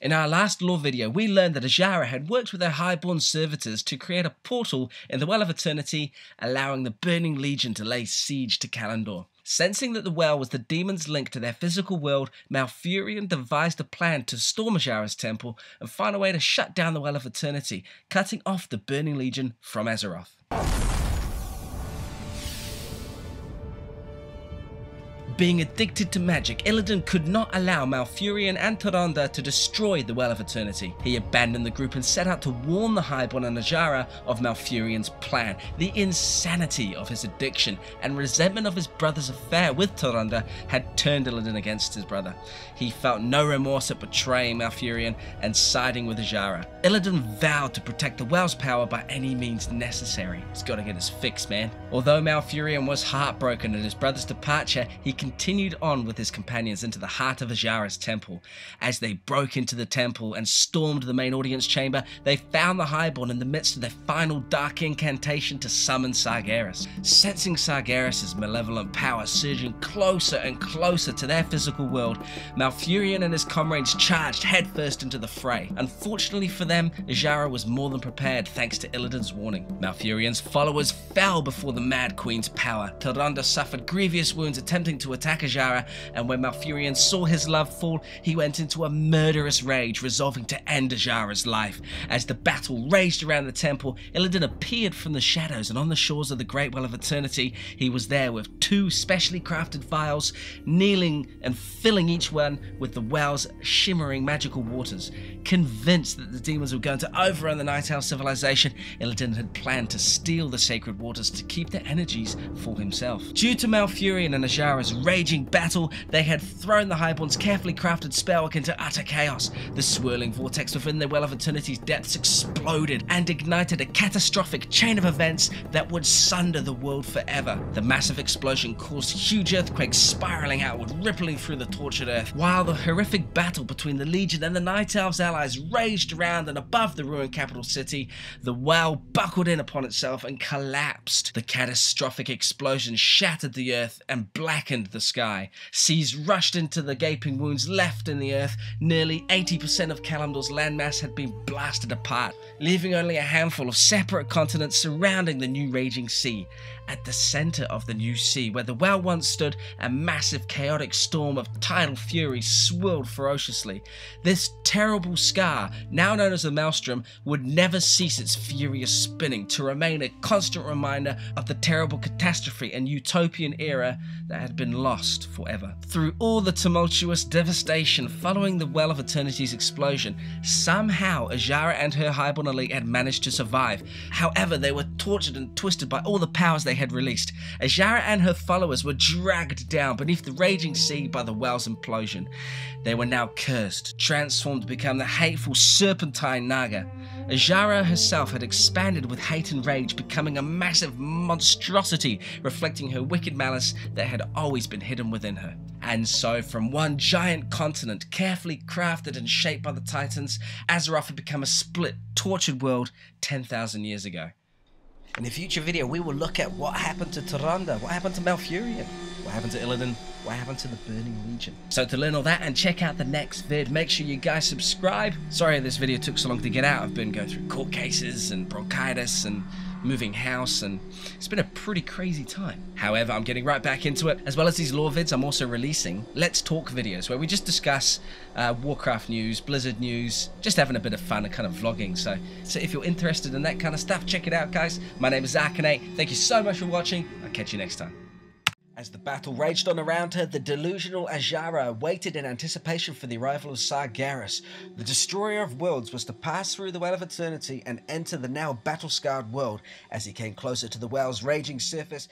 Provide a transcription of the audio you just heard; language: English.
In our last lore video, we learned that Azshara had worked with her highborn servitors to create a portal in the Well of Eternity, allowing the Burning Legion to lay siege to Kalimdor. Sensing that the well was the demon's link to their physical world, Malfurion devised a plan to storm Azshara's temple and find a way to shut down the Well of Eternity, cutting off the Burning Legion from Azeroth. Being addicted to magic, Illidan could not allow Malfurion and Tyrande to destroy the Well of Eternity. He abandoned the group and set out to warn the Highborn and Azshara of Malfurion's plan. The insanity of his addiction and resentment of his brother's affair with Tyrande had turned Illidan against his brother. He felt no remorse at betraying Malfurion and siding with Azshara. Illidan vowed to protect the Well's power by any means necessary. He's got to get his fix, man. Although Malfurion was heartbroken at his brother's departure, he continued on with his companions into the heart of Azshara's temple. As they broke into the temple and stormed the main audience chamber, they found the Highborn in the midst of their final dark incantation to summon Sargeras. Sensing Sargeras' malevolent power surging closer and closer to their physical world, Malfurion and his comrades charged headfirst into the fray. Unfortunately for them, Azshara was more than prepared thanks to Illidan's warning. Malfurion's followers fell before the Mad Queen's power. Tyrande suffered grievous wounds attempting to attack Azshara, and when Malfurion saw his love fall, he went into a murderous rage, resolving to end Azshara's life. As the battle raged around the temple, Illidan appeared from the shadows, and on the shores of the Great Well of Eternity, he was there with two specially crafted vials, kneeling and filling each one with the well's shimmering magical waters. Convinced that the demons were going to overrun the Night Owl civilization, Illidan had planned to steal the sacred waters to keep their energies for himself. Due to Malfurion and Azshara's raging battle, they had thrown the Highborn's carefully crafted spellwork into utter chaos. The swirling vortex within the Well of Eternity's depths exploded and ignited a catastrophic chain of events that would sunder the world forever. The massive explosion caused huge earthquakes spiraling outward, rippling through the tortured earth, while the horrific battle between the Legion and the Night Elves' allies raged around and above the ruined capital city. The well buckled in upon itself and collapsed. The catastrophic explosion shattered the earth and blackened the sky. Seas rushed into the gaping wounds left in the earth. Nearly 80% of Kalimdor's landmass had been blasted apart, leaving only a handful of separate continents surrounding the new raging sea. At the center of the new sea, where the well once stood, a massive chaotic storm of tidal fury swirled ferociously. This terrible scar, now known as the Maelstrom, would never cease its furious spinning, to remain a constant reminder of the terrible catastrophe and utopian era that had been lost forever. Through all the tumultuous devastation following the Well of Eternity's explosion, somehow Azshara and her Highborn elite had managed to survive. However, they were tortured and twisted by all the powers they had released. Azshara and her followers were dragged down beneath the raging sea by the well's implosion. They were now cursed, transformed to become the hateful serpentine Naga. Azshara herself had expanded with hate and rage, becoming a massive monstrosity, reflecting her wicked malice that had always been hidden within her. And so, from one giant continent, carefully crafted and shaped by the Titans, Azeroth had become a split, tortured world 10,000 years ago. In a future video, we will look at what happened to Tyrande, what happened to Malfurion, what happened to Illidan, what happened to the Burning Legion. So to learn all that and check out the next vid, make sure you guys subscribe. Sorry this video took so long to get out. I've been going through court cases and bronchitis and moving house, and it's been a pretty crazy time. However, I'm getting right back into it. As well as these lore vids, I'm also releasing Let's Talk videos where we just discuss Warcraft news, Blizzard news, just having a bit of fun and kind of vlogging. So if you're interested in that kind of stuff, check it out, guys. My name is Arcanate. Thank you so much for watching. I'll catch you next time. As the battle raged on around her, the delusional Azshara waited in anticipation for the arrival of Sargeras. The destroyer of worlds was to pass through the Well of Eternity and enter the now battle-scarred world. As he came closer to the well's raging surface,